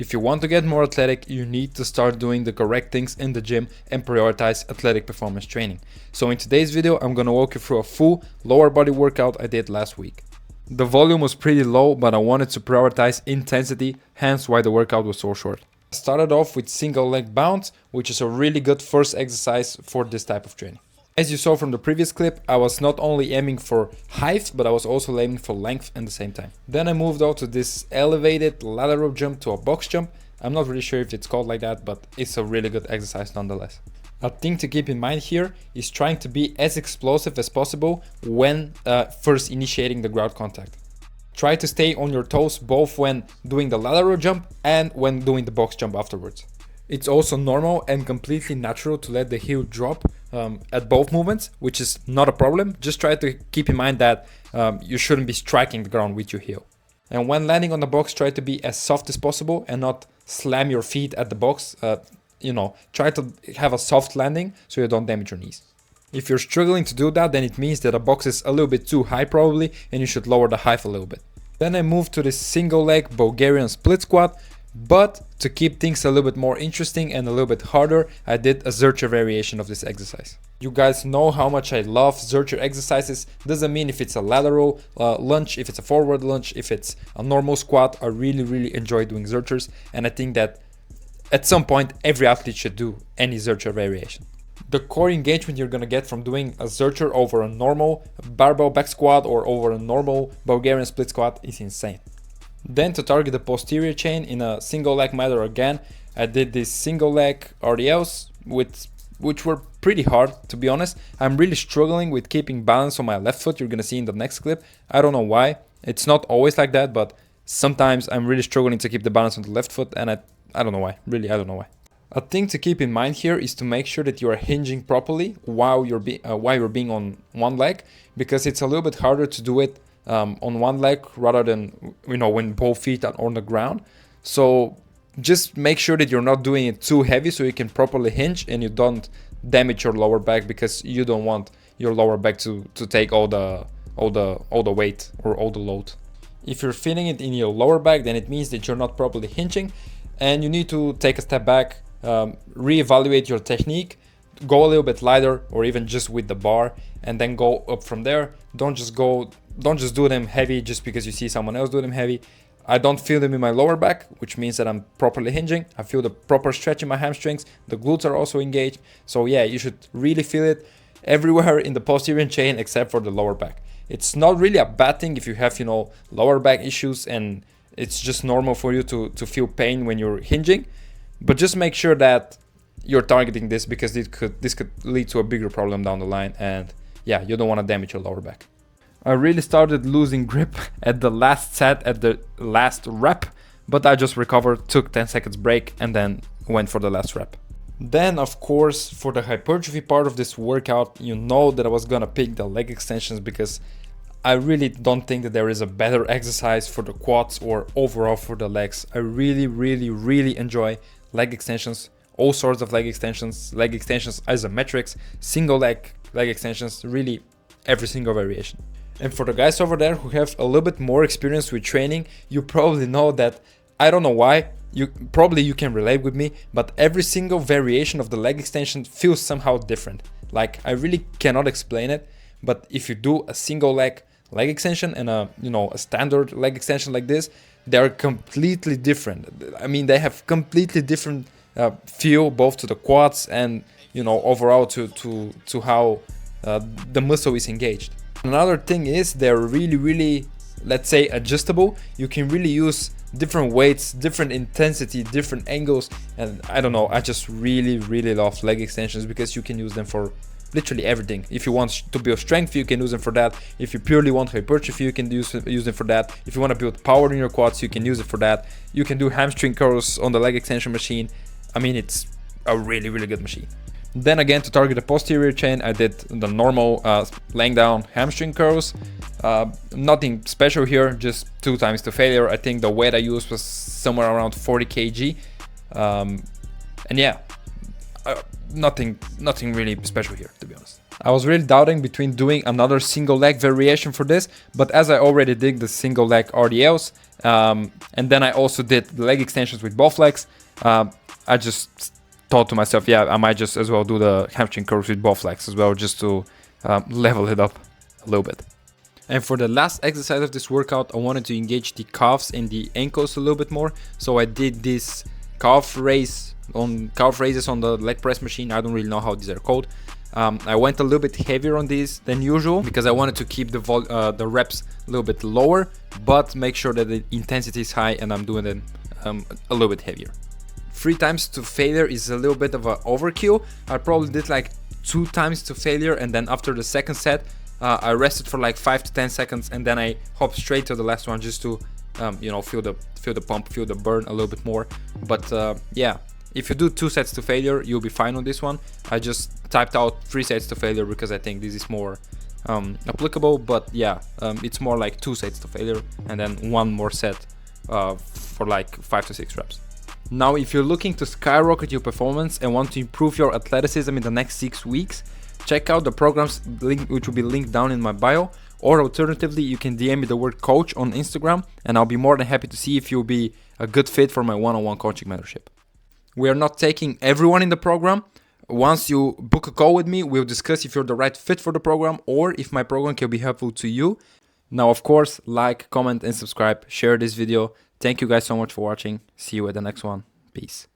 If you want to get more athletic, you need to start doing the correct things in the gym and prioritize athletic performance training. So in today's video, I'm gonna walk you through a full lower body workout I did last week. The volume was pretty low, but I wanted to prioritize intensity, hence why the workout was so short. I started off with single leg bounce, which is a really good first exercise for this type of training. As you saw from the previous clip, I was not only aiming for height, but I was also aiming for length at the same time. Then I moved on to this elevated ladder rope jump to a box jump. I'm not really sure if it's called like that, but it's a really good exercise nonetheless. A thing to keep in mind here is trying to be as explosive as possible when first initiating the ground contact. Try to stay on your toes both when doing the ladder rope jump and when doing the box jump afterwards. It's also normal and completely natural to let the heel drop at both movements, which is not a problem. Just try to keep in mind that you shouldn't be striking the ground with your heel. And when landing on the box, try to be as soft as possible and not slam your feet at the box. Try to have a soft landing so you don't damage your knees. If you're struggling to do that, then it means that a box is a little bit too high probably, and you should lower the height a little bit. Then I moved to this single leg Bulgarian split squat. But to keep things a little bit more interesting and a little bit harder, I did a Zercher variation of this exercise. You guys know how much I love Zercher exercises. Doesn't mean if it's a lateral lunge, if it's a forward lunge, if it's a normal squat. I really enjoy doing Zerchers, and I think that at some point every athlete should do any Zercher variation. The core engagement you're gonna get from doing a Zercher over a normal barbell back squat or over a normal Bulgarian split squat is insane. Then to target the posterior chain in a single leg method again, I did these single leg RDLs which were pretty hard, to be honest. I'm really struggling with keeping balance on my left foot. You're gonna see in the next clip. I don't know why. It's not always like that, but sometimes I'm really struggling to keep the balance on the left foot, and I don't know why. Really, I don't know why. A thing to keep in mind here is to make sure that you are hinging properly while you're being on one leg, because it's a little bit harder to do it on one leg rather than when both feet are on the ground. So just make sure that you're not doing it too heavy so you can properly hinge and you don't damage your lower back, because you don't want your lower back to take all the weight or all the load. If you're feeling it in your lower back, then it means that you're not properly hinging, and you need to take a step back, reevaluate your technique, go a little bit lighter or even just with the bar, and then go up from there. Don't just do them heavy just because you see someone else do them heavy. I don't feel them in my lower back, which means that I'm properly hinging. I feel the proper stretch in my hamstrings. The glutes are also engaged. So yeah, you should really feel it everywhere in the posterior chain except for the lower back. It's not really a bad thing if you have, lower back issues and it's just normal for you to feel pain when you're hinging. But just make sure that you're targeting this, because this could lead to a bigger problem down the line, and yeah, you don't want to damage your lower back. I really started losing grip at the last set, at the last rep, but I just recovered, took 10 seconds break, and then went for the last rep. Then, of course, for the hypertrophy part of this workout, you know that I was gonna pick the leg extensions, because I really don't think that there is a better exercise for the quads or overall for the legs. I really enjoy leg extensions, all sorts of leg extensions, isometrics, single leg extensions, really every single variation. And for the guys over there who have a little bit more experience with training, you probably know that, I don't know why, you can relate with me, but every single variation of the leg extension feels somehow different. Like, I really cannot explain it, but if you do a single leg extension and a standard leg extension like this, they are completely different. I mean, they have completely different feel, both to the quads and overall to how the muscle is engaged. Another thing is they're really, let's say, adjustable. You can really use different weights, different intensity, different angles, and I don't know, I just really love leg extensions because you can use them for literally everything. If you want to build strength, you can use them for that. If you purely want hypertrophy, you can use them for that. If you want to build power in your quads, you can use it for that. You can do hamstring curls on the leg extension machine. I mean, it's a really good machine. Then again, to target the posterior chain, I did the normal laying down hamstring curls. Nothing special here, just 2 times to failure. I think the weight I used was somewhere around 40 kg. And yeah, nothing really special here, to be honest. I was really doubting between doing another single leg variation for this, but as I already did the single leg RDLs, and then I also did the leg extensions with both legs, I just thought to myself, yeah, I might just as well do the hamstring curls with both legs as well, just to level it up a little bit. And for the last exercise of this workout, I wanted to engage the calves and the ankles a little bit more. So I did this calf raises on the leg press machine. I don't really know how these are called. I went a little bit heavier on these than usual because I wanted to keep the reps a little bit lower, but make sure that the intensity is high and I'm doing them a little bit heavier. 3 times to failure is a little bit of an overkill. I probably did like 2 times to failure, and then after the second set, I rested for like 5 to 10 seconds, and then I hopped straight to the last one just to, you know, feel the pump, feel the burn a little bit more. But yeah, if you do 2 sets to failure, you'll be fine on this one. I just typed out 3 sets to failure because I think this is more applicable. But yeah, it's more like 2 sets to failure, and then 1 more set for like 5 to 6 reps. Now, if you're looking to skyrocket your performance and want to improve your athleticism in the next 6 weeks, check out the programs link, which will be linked down in my bio, or alternatively, you can DM me the word coach on Instagram, and I'll be more than happy to see if you'll be a good fit for my one-on-one coaching mentorship. We are not taking everyone in the program. Once you book a call with me, we'll discuss if you're the right fit for the program or if my program can be helpful to you. Now, of course, like, comment, and subscribe. Share this video. Thank you guys so much for watching. See you at the next one. Peace.